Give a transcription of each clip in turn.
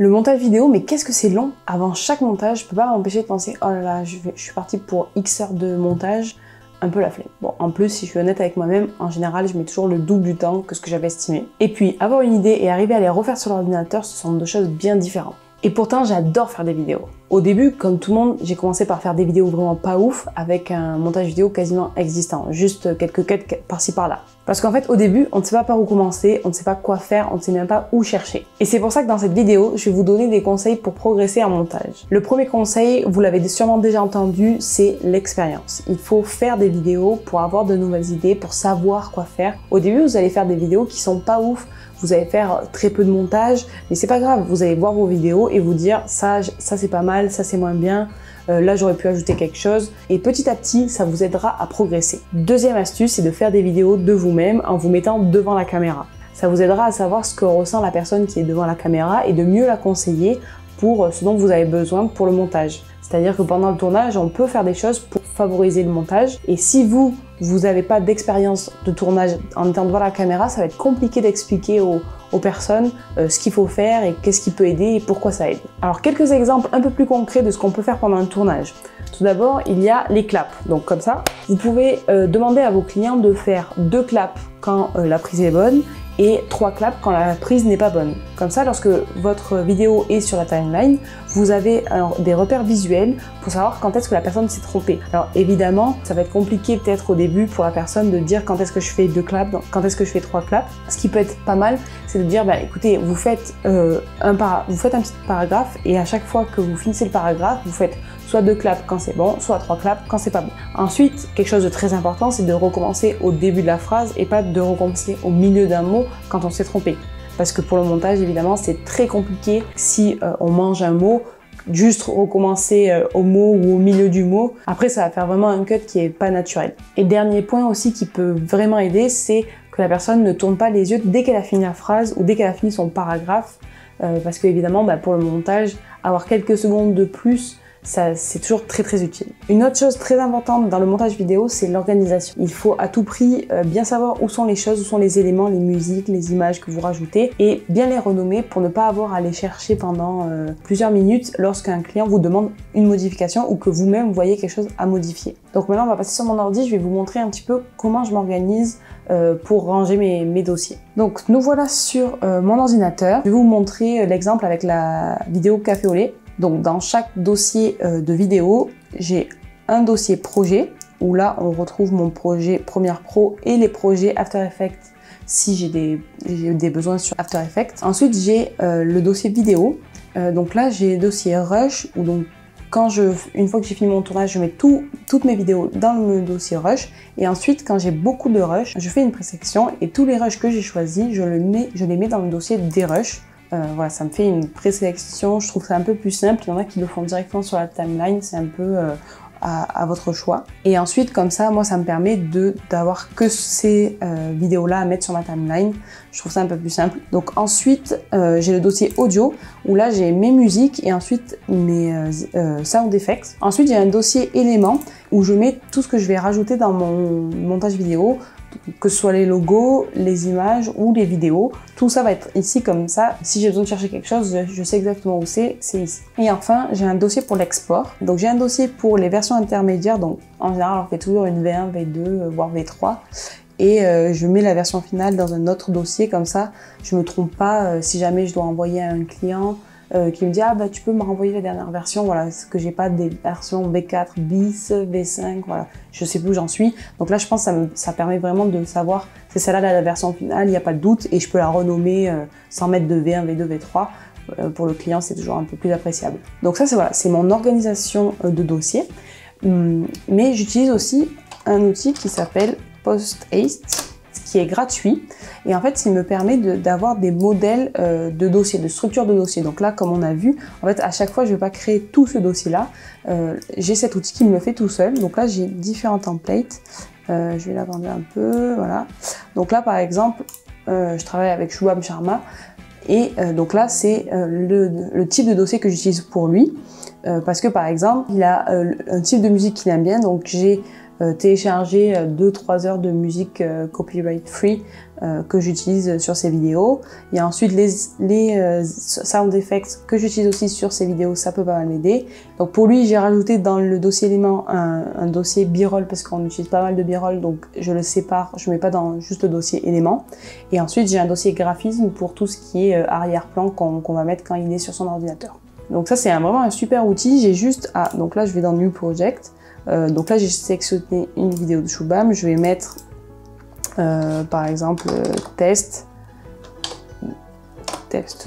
Le montage vidéo, mais qu'est-ce que c'est long? Avant chaque montage, je peux pas m'empêcher de penser oh là là, je suis partie pour X heures de montage, un peu la flemme. Bon, en plus, si je suis honnête avec moi-même, en général, je mets toujours le double du temps que ce que j'avais estimé. Et puis, avoir une idée et arriver à les refaire sur l'ordinateur, ce sont deux choses bien différentes. Et pourtant, j'adore faire des vidéos. Au début, comme tout le monde, j'ai commencé par faire des vidéos vraiment pas ouf, avec un montage vidéo quasiment existant, juste quelques cuts par-ci par-là. Parce qu'en fait, au début, on ne sait pas par où commencer, on ne sait pas quoi faire, on ne sait même pas où chercher. Et c'est pour ça que dans cette vidéo, je vais vous donner des conseils pour progresser en montage. Le premier conseil, vous l'avez sûrement déjà entendu, c'est l'expérience. Il faut faire des vidéos pour avoir de nouvelles idées, pour savoir quoi faire. Au début, vous allez faire des vidéos qui sont pas ouf, vous allez faire très peu de montage, mais c'est pas grave, vous allez voir vos vidéos et vous dire ça c'est pas mal, ça c'est moins bien, là j'aurais pu ajouter quelque chose, et petit à petit ça vous aidera à progresser. Deuxième astuce, c'est de faire des vidéos de vous-même en vous mettant devant la caméra. Ça vous aidera à savoir ce que ressent la personne qui est devant la caméra et de mieux la conseiller pour ce dont vous avez besoin pour le montage. C'est-à-dire que pendant le tournage, on peut faire des choses pour favoriser le montage. Et si vous n'avez pas d'expérience de tournage en étant devant la caméra, ça va être compliqué d'expliquer aux personnes ce qu'il faut faire et qu'est-ce qui peut aider et pourquoi ça aide. Alors quelques exemples un peu plus concrets de ce qu'on peut faire pendant un tournage. Tout d'abord, il y a les claps. Donc comme ça, vous pouvez demander à vos clients de faire 2 claps quand la prise est bonne et 3 claps quand la prise n'est pas bonne. Comme ça, lorsque votre vidéo est sur la timeline, vous avez des repères visuels pour savoir quand est-ce que la personne s'est trompée. Alors évidemment, ça va être compliqué peut-être au début pour la personne de dire quand est-ce que je fais 2 claps, quand est-ce que je fais 3 claps. Ce qui peut être pas mal, c'est de dire, bah, écoutez, vous faites un petit paragraphe et à chaque fois que vous finissez le paragraphe, vous faites soit 2 claps quand c'est bon, soit 3 claps quand c'est pas bon. Ensuite, quelque chose de très important, c'est de recommencer au début de la phrase et pas de recommencer au milieu d'un mot quand on s'est trompé. Parce que pour le montage, évidemment, c'est très compliqué si on mange un mot, juste recommencer au mot ou au milieu du mot. Après, ça va faire vraiment un cut qui est pas naturel. Et dernier point aussi qui peut vraiment aider, c'est que la personne ne tourne pas les yeux dès qu'elle a fini la phrase ou dès qu'elle a fini son paragraphe. Parce que évidemment, pour le montage, avoir quelques secondes de plus, c'est toujours très utile. Une autre chose très importante dans le montage vidéo, c'est l'organisation. Il faut à tout prix bien savoir où sont les choses, où sont les éléments, les musiques, les images que vous rajoutez et bien les renommer pour ne pas avoir à les chercher pendant plusieurs minutes lorsqu'un client vous demande une modification ou que vous-même voyez quelque chose à modifier. Donc maintenant on va passer sur mon ordi, je vais vous montrer un petit peu comment je m'organise pour ranger mes dossiers. Donc nous voilà sur mon ordinateur. Je vais vous montrer l'exemple avec la vidéo café au lait. Donc dans chaque dossier de vidéo, j'ai un dossier projet où là on retrouve mon projet Premiere Pro et les projets After Effects si j'ai des besoins sur After Effects. Ensuite j'ai le dossier vidéo. Donc là j'ai le dossier Rush où donc une fois que j'ai fini mon tournage, je mets toutes mes vidéos dans le dossier Rush et ensuite quand j'ai beaucoup de rush, je fais une présélection et tous les rushs que j'ai choisis, je les mets dans le dossier des rushs. Voilà, ça me fait une présélection, je trouve ça un peu plus simple. Il y en a qui le font directement sur la timeline, c'est un peu à votre choix. Et ensuite, comme ça, moi, ça me permet d'avoir que ces vidéos-là à mettre sur ma timeline. Je trouve ça un peu plus simple. Donc ensuite, j'ai le dossier audio, où là, j'ai mes musiques et ensuite mes sound effects. Ensuite, j'ai un dossier éléments, où je mets tout ce que je vais rajouter dans mon montage vidéo, que ce soit les logos, les images ou les vidéos. Tout ça va être ici comme ça. Si j'ai besoin de chercher quelque chose, je sais exactement où c'est ici. Et enfin, j'ai un dossier pour l'export. Donc j'ai un dossier pour les versions intermédiaires. Donc en général, on fait toujours une V1, V2, voire V3. Et je mets la version finale dans un autre dossier. Comme ça, je me trompe pas si jamais je dois envoyer à un client qui me dit ah bah tu peux me renvoyer la dernière version, voilà, ce que j'ai pas des versions V4 bis, V5, voilà, je sais plus où j'en suis. Donc là je pense que ça permet vraiment de savoir c'est celle-là la version finale, il n'y a pas de doute et je peux la renommer sans mettre de V1, V2, V3. Pour le client c'est toujours un peu plus appréciable. Donc ça c'est mon organisation de dossier. Mais j'utilise aussi un outil qui s'appelle PostHaste, qui est gratuit et en fait il me permet d'avoir des modèles de dossiers, de structure de dossier. Donc là comme on a vu, en fait à chaque fois je ne vais pas créer tout ce dossier là, j'ai cet outil qui me le fait tout seul. Donc là j'ai différents templates, je vais l'agrandir un peu, voilà. Donc là par exemple je travaille avec Shubham Sharma et donc là c'est le type de dossier que j'utilise pour lui. Parce que par exemple, il a un type de musique qu'il aime bien, donc j'ai télécharger 2-3 heures de musique copyright free que j'utilise sur ces vidéos. Il y a ensuite les sound effects que j'utilise aussi sur ces vidéos, ça peut pas mal m'aider. Donc pour lui, j'ai rajouté dans le dossier éléments un dossier b-roll parce qu'on utilise pas mal de b-roll, donc je le sépare, je mets pas dans juste le dossier éléments. Et ensuite, j'ai un dossier graphisme pour tout ce qui est arrière-plan qu'on va mettre quand il est sur son ordinateur. Donc ça, c'est vraiment un super outil. J'ai juste donc là, je vais dans New Project. Donc là, j'ai sélectionné une vidéo de Shubham. Je vais mettre par exemple test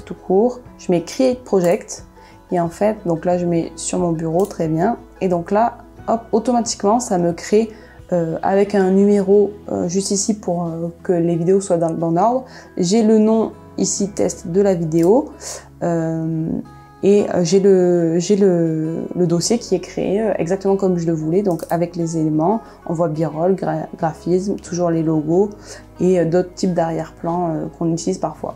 tout court. Je mets Create Project et en fait, donc là je mets sur mon bureau, très bien. Et donc là, hop, automatiquement ça me crée avec un numéro juste ici pour que les vidéos soient dans l'ordre. J'ai le nom ici test de la vidéo et j'ai le dossier qui est créé exactement comme je le voulais, donc avec les éléments. On voit b-roll, graphisme, toujours les logos et d'autres types d'arrière-plan qu'on utilise parfois.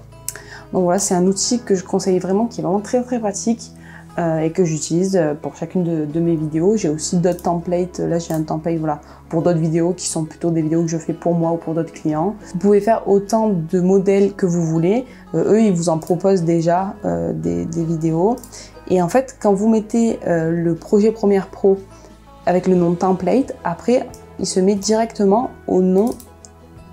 Donc voilà, c'est un outil que je conseille vraiment, qui est vraiment très pratique et que j'utilise pour chacune de mes vidéos. J'ai aussi d'autres templates. Là, j'ai un template voilà, pour d'autres vidéos qui sont plutôt des vidéos que je fais pour moi ou pour d'autres clients. Vous pouvez faire autant de modèles que vous voulez. Eux, ils vous en proposent déjà des vidéos. Et en fait, quand vous mettez le projet Premiere Pro avec le nom template, après, il se met directement au nom.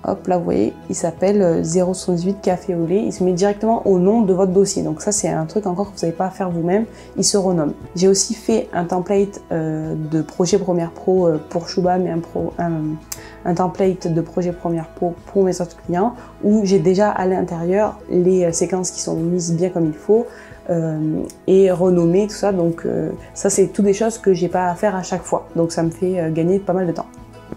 Hop, là, vous voyez, il s'appelle 078 Café au lait. Il se met directement au nom de votre dossier. Donc ça, c'est un truc encore que vous n'avez pas à faire vous-même. Il se renomme. J'ai aussi fait un template de projet Premiere Pro pour Shubham et un template de projet Premiere Pro pour mes autres clients où j'ai déjà à l'intérieur les séquences qui sont mises bien comme il faut et renommées, tout ça. Donc ça, c'est toutes des choses que j'ai pas à faire à chaque fois. Donc ça me fait gagner pas mal de temps.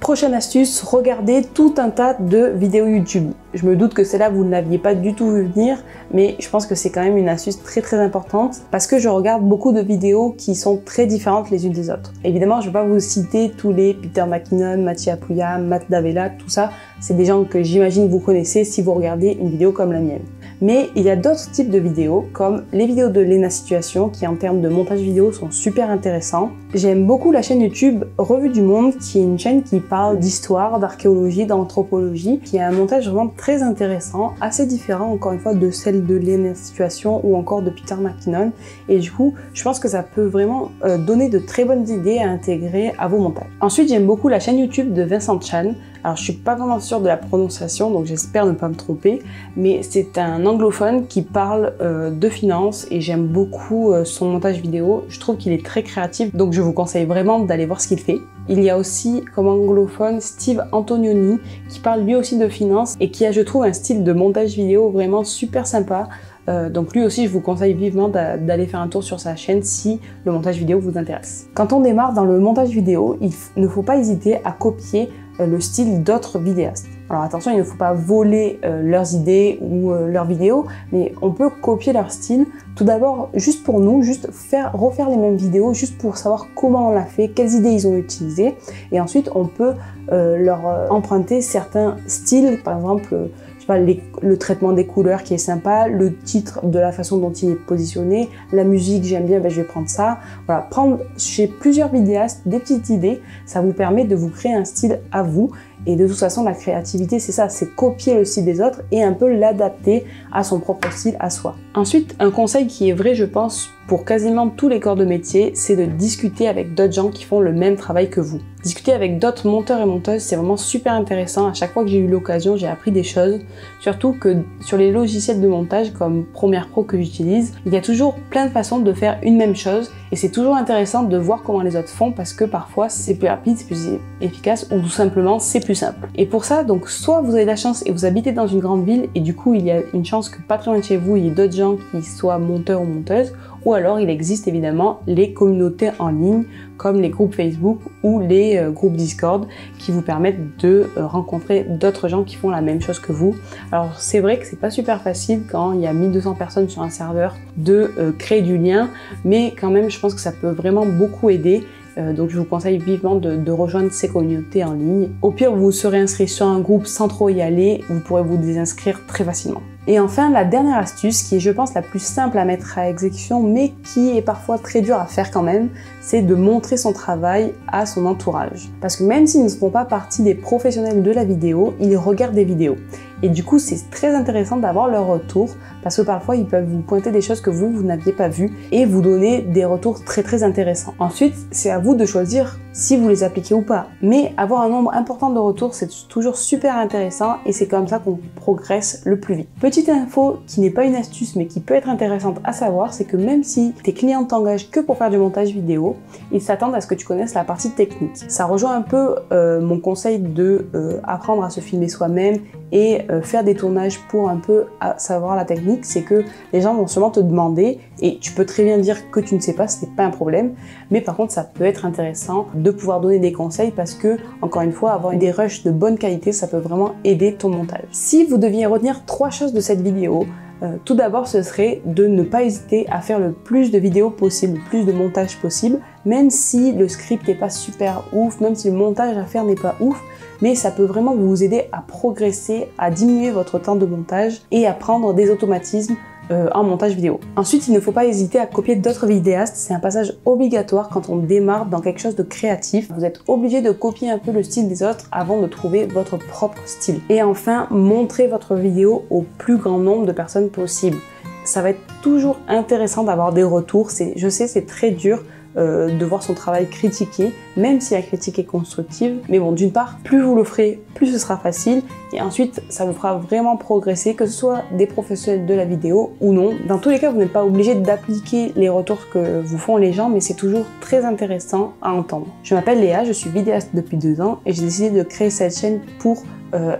Prochaine astuce, regardez tout un tas de vidéos YouTube. Je me doute que celle-là, vous ne l'aviez pas du tout vu venir, mais je pense que c'est quand même une astuce très importante parce que je regarde beaucoup de vidéos qui sont très différentes les unes des autres. Évidemment, je ne vais pas vous citer tous les Peter McKinnon, Mathieu Apouya, Matt Davella, tout ça, c'est des gens que j'imagine vous connaissez si vous regardez une vidéo comme la mienne. Mais il y a d'autres types de vidéos, comme les vidéos de Lena Situation, qui en termes de montage vidéo sont super intéressants. J'aime beaucoup la chaîne YouTube Revue du Monde, qui est une chaîne qui parle d'histoire, d'archéologie, d'anthropologie, qui a un montage vraiment très intéressant, assez différent encore une fois de celle de Lena Situation ou encore de Peter McKinnon. Et du coup, je pense que ça peut vraiment donner de très bonnes idées à intégrer à vos montages. Ensuite, j'aime beaucoup la chaîne YouTube de Vincent Chan. Alors je suis pas vraiment sûre de la prononciation, donc j'espère ne pas me tromper, mais c'est un anglophone qui parle de finance et j'aime beaucoup son montage vidéo. Je trouve qu'il est très créatif, donc je vous conseille vraiment d'aller voir ce qu'il fait. Il y a aussi comme anglophone Steve Antonioni qui parle lui aussi de finance et qui a, je trouve, un style de montage vidéo vraiment super sympa. Donc lui aussi, je vous conseille vivement d'aller faire un tour sur sa chaîne si le montage vidéo vous intéresse. Quand on démarre dans le montage vidéo, il ne faut pas hésiter à copier le style d'autres vidéastes. Alors attention, il ne faut pas voler leurs idées ou leurs vidéos, mais on peut copier leur style. Tout d'abord, juste pour nous, juste refaire les mêmes vidéos, juste pour savoir comment on l'a fait, quelles idées ils ont utilisées. Et ensuite, on peut leur emprunter certains styles, par exemple, je sais pas, le traitement des couleurs qui est sympa, le titre de la façon dont il est positionné, la musique, j'aime bien, ben je vais prendre ça. Voilà, prendre chez plusieurs vidéastes des petites idées, ça vous permet de vous créer un style à vous. Et de toute façon, la créativité, c'est ça, c'est copier le style des autres et un peu l'adapter à son propre style, à soi. Ensuite, un conseil qui est vrai, je pense, pour quasiment tous les corps de métier, c'est de discuter avec d'autres gens qui font le même travail que vous. Discuter avec d'autres monteurs et monteuses, c'est vraiment super intéressant. À chaque fois que j'ai eu l'occasion, j'ai appris des choses. Surtout que sur les logiciels de montage comme Premiere Pro que j'utilise, il y a toujours plein de façons de faire une même chose. Et c'est toujours intéressant de voir comment les autres font parce que parfois c'est plus rapide, c'est plus efficace ou tout simplement c'est plus simple. Et pour ça, donc soit vous avez la chance et vous habitez dans une grande ville et du coup il y a une chance que pas très loin de chez vous il y ait d'autres gens qui soient monteurs ou monteuses, ou alors il existe évidemment les communautés en ligne comme les groupes Facebook ou les groupes Discord qui vous permettent de rencontrer d'autres gens qui font la même chose que vous. Alors c'est vrai que c'est pas super facile quand il y a 1200 personnes sur un serveur de créer du lien, mais quand même je pense que ça peut vraiment beaucoup aider Donc je vous conseille vivement de rejoindre ces communautés en ligne. Au pire, vous serez inscrit sur un groupe sans trop y aller, vous pourrez vous désinscrire très facilement. Et enfin, la dernière astuce, qui est je pense la plus simple à mettre à exécution, mais qui est parfois très dure à faire quand même, c'est de montrer son travail à son entourage. Parce que même s'ils ne font pas partie des professionnels de la vidéo, ils regardent des vidéos. Et du coup, c'est très intéressant d'avoir leur retour, parce que parfois, ils peuvent vous pointer des choses que vous n'aviez pas vues et vous donner des retours très intéressants. Ensuite, c'est à vous de choisir si vous les appliquez ou pas. Mais avoir un nombre important de retours, c'est toujours super intéressant et c'est comme ça qu'on progresse le plus vite. Petite info qui n'est pas une astuce, mais qui peut être intéressante à savoir, c'est que même si tes clients t'engagent que pour faire du montage vidéo, ils s'attendent à ce que tu connaisses la partie technique. Ça rejoint un peu mon conseil de apprendre à se filmer soi-même et faire des tournages pour un peu savoir la technique. C'est que les gens vont sûrement te demander, et tu peux très bien dire que tu ne sais pas, ce n'est pas un problème, mais par contre ça peut être intéressant de pouvoir donner des conseils parce que, encore une fois, avoir des rushs de bonne qualité, ça peut vraiment aider ton montage. Si vous deviez retenir 3 choses de cette vidéo, tout d'abord, ce serait de ne pas hésiter à faire le plus de vidéos possible, le plus de montage possible, même si le script n'est pas super ouf, même si le montage à faire n'est pas ouf, mais ça peut vraiment vous aider à progresser, à diminuer votre temps de montage et à prendre des automatismes en montage vidéo. Ensuite, il ne faut pas hésiter à copier d'autres vidéastes, c'est un passage obligatoire quand on démarre dans quelque chose de créatif. Vous êtes obligé de copier un peu le style des autres avant de trouver votre propre style. Et enfin, montrez votre vidéo au plus grand nombre de personnes possible. Ça va être toujours intéressant d'avoir des retours. Je sais, c'est très dur de voir son travail critiqué, même si la critique est constructive. Mais bon, d'une part, plus vous le ferez, plus ce sera facile. Et ensuite, ça vous fera vraiment progresser, que ce soit des professionnels de la vidéo ou non. Dans tous les cas, vous n'êtes pas obligé d'appliquer les retours que vous font les gens, mais c'est toujours très intéressant à entendre. Je m'appelle Léa, je suis vidéaste depuis 2 ans et j'ai décidé de créer cette chaîne pour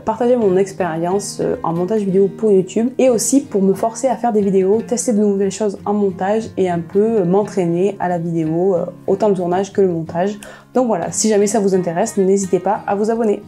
partager mon expérience en montage vidéo pour YouTube et aussi pour me forcer à faire des vidéos, tester de nouvelles choses en montage et un peu m'entraîner à la vidéo, autant le tournage que le montage. Donc voilà, si jamais ça vous intéresse, n'hésitez pas à vous abonner.